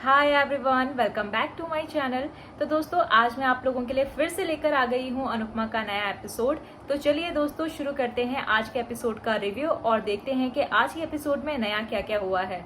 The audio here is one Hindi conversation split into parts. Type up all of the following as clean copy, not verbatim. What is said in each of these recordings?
Hi everyone, welcome back to my channel. तो दोस्तों, आज मैं आप लोगों के लिए फिर से लेकर आ गई हूँ अनुपमा का नया एपिसोड। तो चलिए दोस्तों, शुरू करते हैं आज के एपिसोड का रिव्यू और देखते हैं कि आज के एपिसोड में नया क्या क्या हुआ है।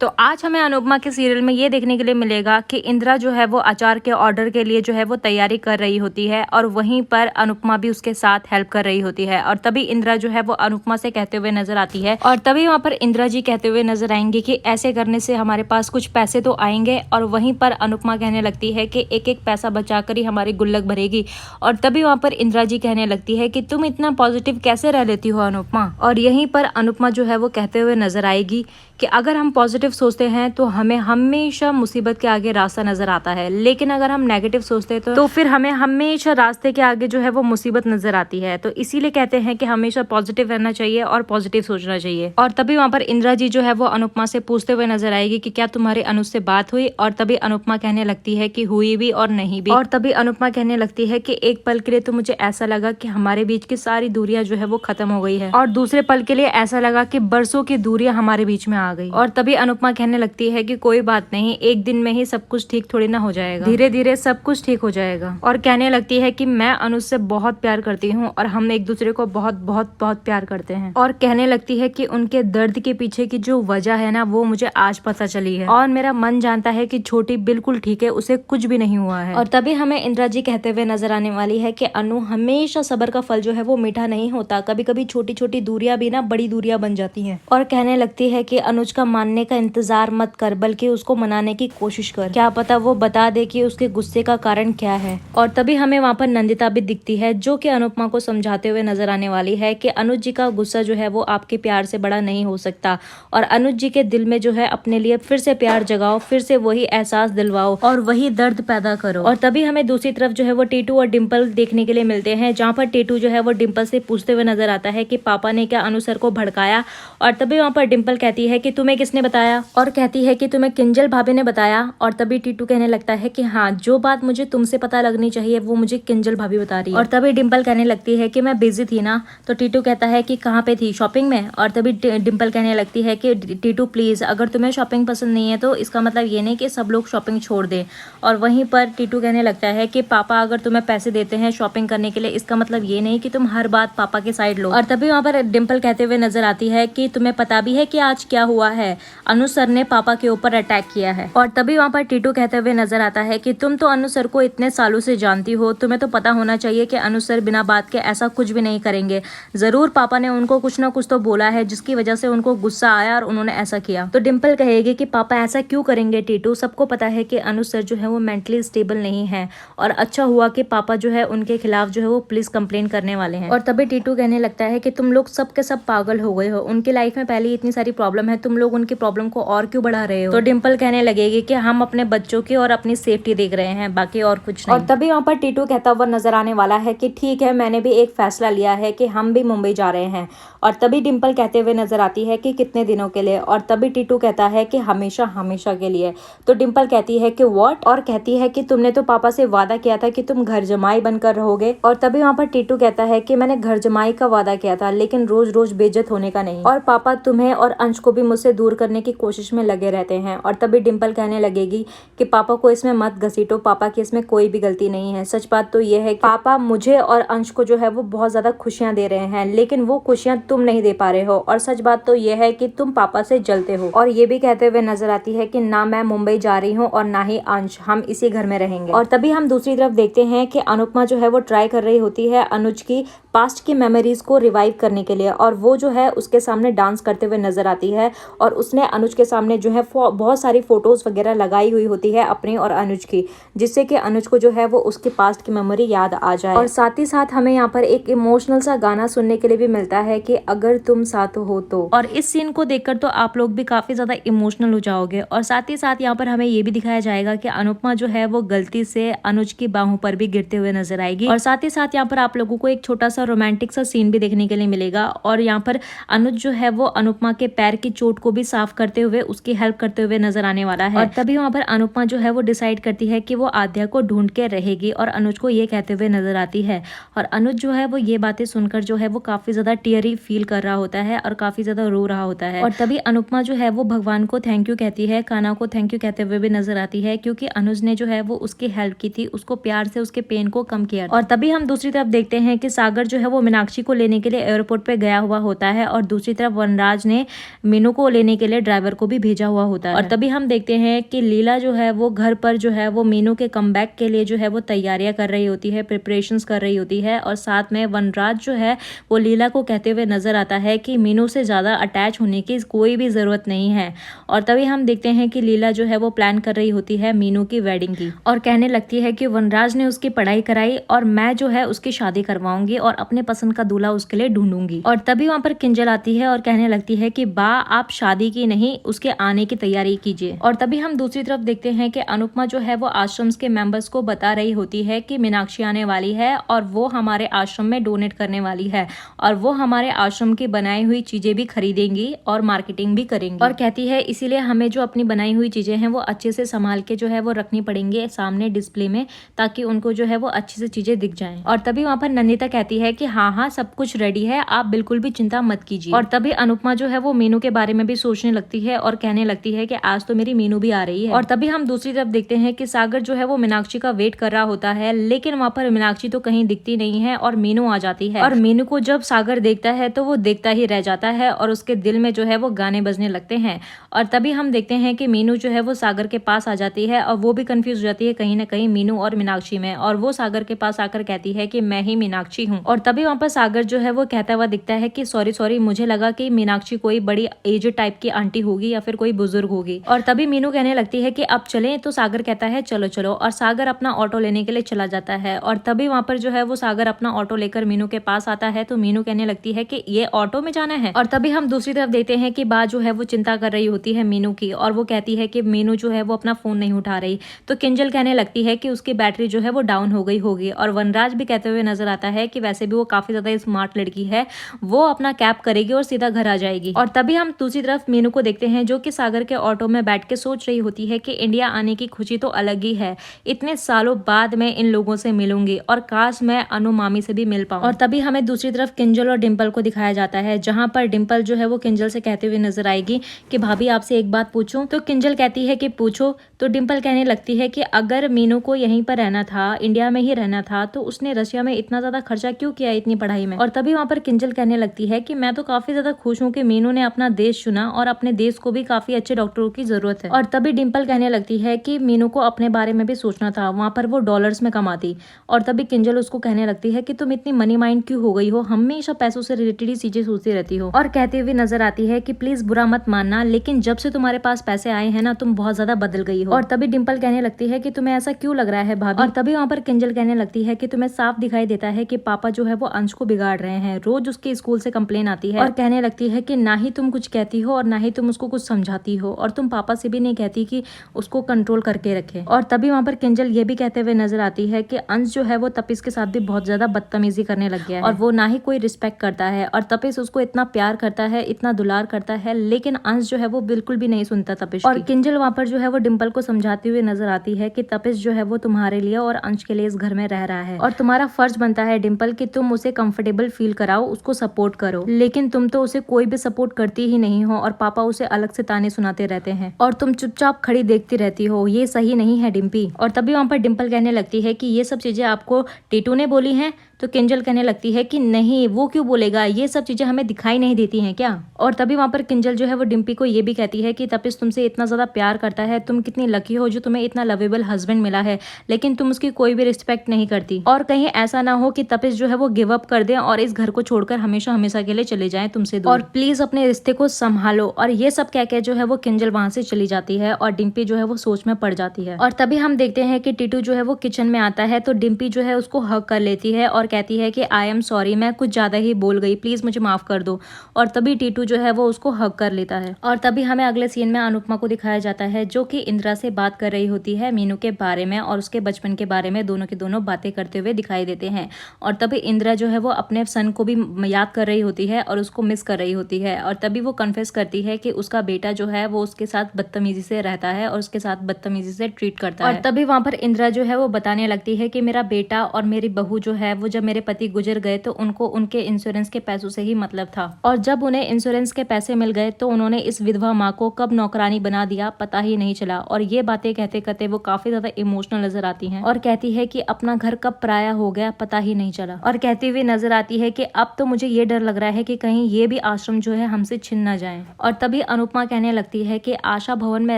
तो आज हमें अनुपमा के सीरियल में ये देखने के लिए मिलेगा कि इंदिरा जो है वो अचार के ऑर्डर के लिए जो है वो तैयारी कर रही होती है और वहीं पर अनुपमा भी उसके साथ हेल्प कर रही होती है। और तभी इंदिरा जो है वो अनुपमा से कहते हुए नजर आती है और तभी वहाँ पर इंदिरा जी कहते हुए नजर आएंगे कि ऐसे करने से हमारे पास कुछ पैसे तो आएंगे। और वहीं पर अनुपमा कहने लगती है कि एक एक पैसा बचाकर ही हमारी गुल्लक भरेगी। और तभी वहाँ पर इंदिरा जी कहने लगती है कि तुम इतना पॉजिटिव कैसे रह लेती हो अनुपमा। और यहीं पर अनुपमा जो है वो कहते हुए नजर आएगी कि अगर हम पॉजिटिव सोचते हैं तो हमें हमेशा मुसीबत के आगे रास्ता नजर आता है, लेकिन अगर हम नेगेटिव सोचते हैं तो फिर हमें हमेशा रास्ते के आगे जो है वो मुसीबत नजर आती है। तो इसीलिए कहते हैं कि हमेशा पॉजिटिव रहना चाहिए और पॉजिटिव सोचना चाहिए। और तभी वहाँ पर इंदिरा जी जो है वो अनुपमा से पूछते हुए नजर आएगी कि क्या तुम्हारे अनुज से बात हुई। और तभी अनुपमा कहने लगती है कि हुई भी और नहीं भी। और तभी अनुपमा कहने लगती है कि एक पल के लिए तो मुझे ऐसा लगा कि हमारे बीच की सारी दूरियां जो है वो खत्म हो गई है, और दूसरे पल के लिए ऐसा लगा कि बरसों की दूरियां हमारे बीच में आ गई। और तभी अनुपमा कहने लगती है कि कोई बात नहीं, एक दिन में ही सब कुछ ठीक थोड़ी ना हो जाएगा, धीरे धीरे सब कुछ ठीक हो जाएगा। और कहने लगती है कि मैं अनुज से बहुत प्यार करती हूँ और हम एक दूसरे को बहुत बहुत बहुत प्यार करते हैं। और कहने लगती है कि उनके दर्द के पीछे की जो वजह है ना, वो मुझे आज पता चली है। और मेरा मन जानता है कि छोटी बिल्कुल ठीक है, उसे कुछ भी नहीं हुआ है। और तभी हमें इंदिरा जी कहते हुए नजर आने वाली है कि अनु, हमेशा सब्र का फल जो है वो मीठा नहीं होता, कभी कभी छोटी छोटी दूरियां भी ना बड़ी दूरियां बन जाती हैं। और कहने लगती है कि अनुज का मानने का इंतजार मत कर, बल्कि उसको मनाने की कोशिश कर, क्या पता वो बता दे कि उसके गुस्से का कारण क्या है। और तभी हमें वहाँ पर नंदिता भी दिखती है, जो कि अनुपमा को समझाते हुए नजर आने वाली है कि अनुज जी का गुस्सा जो है वो आपके प्यार से बड़ा नहीं हो सकता, और अनुज जी के दिल में जो है अपने लिए फिर से प्यार जगाओ, फिर से वही एहसास दिलवाओ और वही दर्द पैदा करो। और तभी हमें दूसरी तरफ जो है वो टीटू और डिम्पल देखने के लिए मिलते हैं, जहाँ पर टीटू जो है वो डिम्पल से पूछते हुए नजर आता है कि पापा ने क्या अनु सर को भड़काया। और तभी वहाँ पर डिम्पल कहती है कि तुम्हें किसने बताया, और कहती है कि तुम्हें किंजल भाभी ने बताया। और तभी टीटू कहने लगता है कि हाँ, जो बात मुझे तुमसे पता लगनी चाहिए वो मुझे किंजल भाभी बता रही है। और तभी डिम्पल कहने लगती है कि मैं बिजी थी ना। तो टीटू कहता है कि कहाँ पे थी, शॉपिंग में। और तभी डिम्पल कहने लगती है कि टीटू प्लीज, अगर तुम्हें शॉपिंग पसंद नहीं है तो इसका मतलब ये नहीं कि सब लोग शॉपिंग छोड़ दें। और वहीं पर टीटू कहने लगता है कि पापा अगर तुम्हें पैसे देते हैं शॉपिंग करने के लिए, इसका मतलब ये नहीं कि तुम हर बात पापा के साइड लो। और तभी वहाँ पर डिम्पल कहते हुए नजर आती है कि तुम्हें पता भी है कि आज क्या हुआ है, अनु सर ने पापा के ऊपर अटैक किया है। और तभी वहाँ पर टीटू कहते हुए नजर आता है कि तुम तो अनु सर को इतने सालों से जानती हो, तुम्हें तो पता होना चाहिए कि अनु सर बिना बात के ऐसा कुछ भी नहीं करेंगे। जरूर पापा ने उनको कुछ ना कुछ तो बोला है जिसकी वजह से उनको गुस्सा आया और उन्होंने ऐसा किया। तो डिम्पल कहेगी कि पापा ऐसा क्यों करेंगे टीटू, सबको पता है कि अनु सर जो है वो मेंटली स्टेबल नहीं है, और अच्छा हुआ कि पापा जो है उनके खिलाफ जो है वो पुलिस कंप्लेन करने वाले हैं। और तभी टीटू कहने लगता है कि तुम लोग सब के सब पागल हो गए हो, उनकी लाइफ में पहले इतनी सारी प्रॉब्लम है, तुम लोग उनकी प्रॉब्लम को और क्यों बढ़ा रहे हो। तो डिम्पल कहने लगेगी कि हम अपने बच्चों की और अपनी सेफ्टी देख रहे हैं, बाकी और कुछ नहीं। और तभी वहाँ पर टीटू कहता हुआ नजर आने वाला है कि ठीक है, मैंने भी एक फैसला लिया है कि हम भी मुंबई जा रहे हैं। और तभी डिम्पल कहते हुए नजर आती है कि कितने दिनों के लिए। और तभी टीटू कहता है कि हमेशा हमेशा के लिए। तो डिम्पल कहती है कि व्हाट, और कहती है कि तुमने तो पापा से वादा किया था कि तुम घर जमाई बनकर रहोगे। और तभी वहाँ पर टीटू कहता है कि मैंने घर जमाई का वादा किया था, लेकिन रोज रोज बेइज्जत होने का नहीं, और पापा तुम्हें और अंश को भी मुझसे दूर करने की कोशिश में लगे रहते हैं। और तभी डिम्पल कहने लगेगी कि पापा को इसमें मत घसीटो, पापा की इसमें कोई भी गलती नहीं है। सच बात तो ये है कि पापा मुझे और अंश को जो है वो बहुत ज्यादा खुशियां दे रहे हैं, लेकिन वो खुशियां तुम नहीं दे पा रहे हो। और सच बात तो ये है कि तुम पापा से जलते हो। और ये भी कहते हुए नजर आती है कि ना मैं मुंबई जा रही हूँ और ना ही अंश, हम इसी घर में रहेंगे। और तभी हम दूसरी तरफ देखते हैं कि अनुपमा जो है वो ट्राई कर रही होती है अनुज की पास्ट की मेमोरीज को रिवाइव करने के लिए, और वो जो है उसके सामने डांस करते हुए नजर आती है। और उसने अनुज के सामने जो है बहुत सारी फोटोज वगैरह लगाई हुई होती है अपनी और अनुज की, जिससे कि अनुज को जो है वो उसके पास्ट की मेमोरी याद आ जाए। और साथ ही साथ हमें यहाँ पर एक इमोशनल सा गाना सुनने के लिए भी मिलता है कि अगर तुम साथ हो तो। और इस सीन को देखकर तो आप लोग भी काफी ज्यादा इमोशनल हो जाओगे। और साथ ही साथ यहाँ पर हमें ये भी दिखाया जाएगा कि अनुपमा जो है वो गलती से अनुज की बाहों पर भी गिरते हुए नजर आएगी। और साथ ही साथ यहाँ पर आप लोगों को एक छोटा सा रोमांटिक सा सीन भी देखने के लिए मिलेगा। और यहाँ पर अनुज जो है वो अनुपमा के पैर की चोट को भी साफ करते करते हुए उसकी हेल्प करते हुए नजर आने वाला है। और तभी वहाँ पर अनुपमा जो है वो डिसाइड करती है कि वो आद्या को ढूंढ के रहेगी और अनुज को ये कहते हुए नजर आती है। और अनुज जो है वो ये बातें सुनकर जो है वो काफी ज्यादा टीयरी फील कर रहा होता है और काफी ज्यादा रो रहा होता है। और तभी अनुपमा जो है वो भगवान को थैंक यू कहती है, कान्हा को थैंक यू कहते हुए भी नजर आती है, क्योंकि अनुज ने जो है वो उसकी हेल्प की थी, उसको प्यार से उसके पेन को कम किया। और तभी हम दूसरी तरफ देखते हैं कि सागर जो है वो मीनाक्षी को लेने के लिए एयरपोर्ट पे गया हुआ होता है और दूसरी तरफ वनराज ने मीनू को लेने के लिए ड्राइवर को भी भेजा हुआ होता है। और तभी हम देखते हैं कि लीला जो है वो घर पर जो है वो मीनू के कमबैक के लिए जो है वो तैयारियां कर रही होती है, प्रिपरेशंस कर रही होती है। और साथ में वनराज जो है वो लीला को कहते हुए नजर आता है कि मीनू से ज्यादा अटैच होने की कोई भी जरूरत नहीं है। और तभी हम देखते हैं कि लीला जो है वो प्लान कर रही होती है मीनू की वेडिंग की और कहने लगती है कि वनराज ने उसकी पढ़ाई कराई और मैं जो है उसकी शादी करवाऊंगी और अपने पसंद का दूल्हा उसके लिए ढूंढूंगी। और तभी वहां पर किंजल आती है और कहने लगती है कि बा आप शादी की नहीं, उसके आने की तैयारी कीजिए। और तभी हम दूसरी तरफ देखते हैं कि अनुपमा जो है वो आश्रम के मेंबर्स को बता रही होती है कि मीनाक्षी आने वाली है और वो हमारे आश्रम में डोनेट करने वाली है और वो हमारे आश्रम की बनाई हुई चीजें भी खरीदेंगी और मार्केटिंग भी करेंगी। और कहती है इसीलिए हमें जो अपनी बनाई हुई चीजें हैं वो अच्छे से संभाल के जो है वो रखनी पड़ेंगे सामने डिस्प्ले में, ताकि उनको जो है वो अच्छी से चीजें दिख जाएं। और तभी वहां पर नंदिता कहती है कि हाँ सब कुछ रेडी है, आप बिल्कुल भी चिंता मत कीजिए। और तभी अनुपमा जो है वो मीनू के बारे में भी सोचने लगती है और कहने लगती है कि आज तो मेरी मीनू भी आ रही है। और तभी हम दूसरी तरफ देखते हैं कि सागर जो है वो मीनाक्षी का वेट कर रहा होता है, लेकिन वहां पर मीनाक्षी तो कहीं दिखती नहीं है और मीनू आ जाती है। और मीनू को जब सागर देखता है तो वो देखता ही रह जाता है और उसके दिल में जो है वो गाने बजने लगते हैं। और तभी हम देखते हैं कि मीनू जो है वो सागर के पास आ जाती है और वो भी कंफ्यूज हो जाती है कहीं ना कहीं मीनू और मीनाक्षी में, और वो सागर के पास आकर कहती है कि मैं ही मीनाक्षी हूँ। और तभी वहां पर सागर जो है वो कहता हुआ दिखता है कि सॉरी मुझे लगा कि मीनाक्षी कोई बड़ी एज टाइप की आंटी होगी या फिर कोई बुजुर्ग होगी। और तभी मीनू कहने लगती है कि अब चलें, तो सागर कहता है चलो चलो, और सागर अपना ऑटो लेने के लिए चला जाता है। और तभी वहां पर जो है वो सागर अपना ऑटो लेकर मीनू के पास आता है, तो मीनू कहने लगती है कि ये ऑटो में जाना है। और तभी हम दूसरी तरफ देखते हैं कि बा जो है वो चिंता कर रही होती है मीनू की और वो कहती है कि मीनू जो है वो अपना फोन नहीं उठा रही, तो किंजल कहने लगती है कि उसकी बैटरी जो है वो डाउन हो गई होगी। और वनराज भी कहते हुए नजर आता है कि वैसे भी वो काफी ज्यादा स्मार्ट लड़की है, वो अपना कैब करेगी और सीधा घर आ जाएगी। और तभी हम दूसरी तरफ मीनू को देखते हैं जो कि सागर के ऑटो में बैठ के सोच रही होती है कि इंडिया आने की खुशी तो अलग ही है, इतने सालों बाद मैं इन लोगों से मिलूंगी और काश मैं अनु मामी से भी मिल पाऊं। और तभी हमें दूसरी तरफ किंजल और डिंपल को दिखाया जाता है, जहां पर डिंपल जो है वो किंजल से कहते हुए नजर आएगी कि भाभी आपसे एक बात पूछूं, तो किंजल कहती है कि पूछो। तो डिंपल कहने लगती है कि अगर मीनू को यहीं पर रहना था, इंडिया में ही रहना था, तो उसने रशिया में इतना ज्यादा खर्चा क्यों किया इतनी पढ़ाई में। और तभी वहां पर किंजल कहने लगती है कि मैं तो काफी ज्यादा खुश हूँ कि मीनू ने अपना देश चुना और अपने देश को भी काफी अच्छे डॉक्टरों की जरूरत है। और तभी डिंपल कहने लगती है कि मीनू को अपने बारे में भी सोचना था, वहां पर वो डॉलर्स में कमाती। और तभी किंजल उसको कहने लगती है कि तुम इतनी मनी माइंड क्यों हो गई हो, हमेशा पैसों से रिलेटेड ही चीजें सोचती रहती हो। और कहते हुए नजर आती है कि प्लीज बुरा मत मानना, लेकिन जब से तुम्हारे पास पैसे आए हैं ना, तुम बहुत ज्यादा बदल गई हो। और तभी डिंपल कहने लगती है कि तुम्हें ऐसा क्यों लग रहा है भाभी। और तभी वहां पर किंजल कहने लगती है कि तुम्हें साफ दिखाई देता है कि पापा जो है वो अंश को बिगाड़ रहे हैं, रोज उसके स्कूल से कंप्लेन आती है। और कहने लगती है कि ना ही तुम कुछ कहती हो और ना ही तुम उसको कुछ समझाती हो, और तुम पापा से भी नहीं कहती कि उसको कंट्रोल करके रखे। और तभी वहां पर किंजल ये भी कहते हुए नजर आती है कि अंश जो है वो तपिस के साथ भी बहुत ज्यादा बदतमीजी करने लग गया है और वो ना ही कोई रिस्पेक्ट करता है। और तपिस उसको इतना प्यार करता है, इतना दुलार करता है, लेकिन अंश जो है वो बिल्कुल भी नहीं सुनता तपिस। और किंजल वहां पर जो है वो डिंपल को समझाती हुई नजर आती है कि तपिस जो है वो तुम्हारे लिए और अंश के लिए इस घर में रह रहा है और तुम्हारा फर्ज बनता है डिंपल कि तुम उसे कंफर्टेबल फील कराओ, उसको सपोर्ट करो, लेकिन तुम तो उसे कोई भी सपोर्ट करती ही नहीं हो और पापा उसे अलग से ताने सुनाते रहते हैं और तुम चुपचाप खड़ी देखती रहती हो, ये सही नहीं है डिम्पी। और तभी वहां पर डिंपल कहने लगती है कि ये सब चीजें आपको टीटू ने बोली हैं, तो किंजल कहने लगती है कि नहीं, वो क्यों बोलेगा, ये सब चीजें हमें दिखाई नहीं देती हैं क्या। और तभी वहां पर किंजल जो है वो डिम्पी को ये भी कहती है कि तपिस तुमसे इतना ज्यादा प्यार करता है, तुम कितनी लकी हो जो तुम्हें इतना लवेबल हस्बैंड मिला है, लेकिन तुम उसकी कोई भी रिस्पेक्ट नहीं करती। और कहीं ऐसा ना हो कि तपिस जो है वो गिव अप कर दे और इस घर को छोड़कर हमेशा हमेशा के लिए चले जाए तुमसे दूर, और प्लीज अपने रिश्ते को संभालो। और ये सब कह के जो है वो किंजल वहां से चली जाती है और डिम्पी जो है वो सोच में पड़ जाती है। और तभी हम देखते हैं कि टीटू जो है वो किचन में आता है, तो डिम्पी जो है उसको हग कर लेती है और और कहती है कि आई एम सॉरी, मैं कुछ ज़्यादा ही बोल गई, प्लीज़ मुझे माफ़ कर दो। और तभी टीटू जो है वो उसको हग कर लेता है। और तभी हमें अगले सीन में अनुपमा को दिखाया जाता है जो कि इंदिरा से बात कर रही होती है मीनू के बारे में और उसके बचपन के बारे में, दोनों के दोनों बातें करते हुए दिखाई देते हैं। और तभी इंदिरा जो है वो अपने सन को भी याद कर रही होती है और उसको मिस कर रही होती है। और तभी वो कन्फेस करती है कि उसका बेटा जो है वो उसके साथ बदतमीजी से रहता है और उसके साथ बदतमीजी से ट्रीट करता है। और तभी वहां पर इंदिरा जो है वो बताने लगती है कि मेरा बेटा और मेरी बहू जो है वो जब मेरे पति गुजर गए तो उनको उनके इंश्योरेंस के पैसों से ही मतलब था, और जब उन्हें इंश्योरेंस के पैसे मिल गए तो उन्होंने इस विधवा माँ को कब नौकरानी बना दिया पता ही नहीं चला। और ये बातें कहते कहते वो काफी ज्यादा इमोशनल नजर आती हैं और कहती है कि अपना घर कब पराया हो गया पता ही नहीं चला। और कहती हुई नजर आती है कि अब तो मुझे ये डर लग रहा है कि कहीं ये भी आश्रम जो है हमसे छिन ना जाए। और तभी अनुपमा कहने लगती है कि आशा भवन में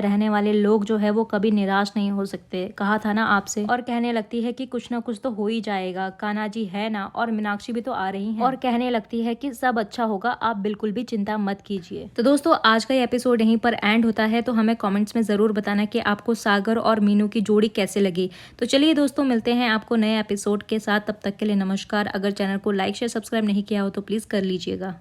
रहने वाले लोग जो है वो कभी निराश नहीं हो सकते, कहा था ना आपसे। और कहने लगती है कि कुछ ना कुछ तो हो ही जाएगा, कान्हा जी है ना और मीनाक्षी भी तो आ रही है। और कहने लगती है कि सब अच्छा होगा, आप बिल्कुल भी चिंता मत कीजिए। तो दोस्तों आज का ये एपिसोड यहीं पर एंड होता है, तो हमें कमेंट्स में जरूर बताना कि आपको सागर और मीनू की जोड़ी कैसे लगी। तो चलिए दोस्तों मिलते हैं आपको नए एपिसोड के साथ, तब तक के लिए नमस्कार। अगर चैनल को लाइक शेयर सब्सक्राइब नहीं किया हो तो प्लीज कर लीजिएगा।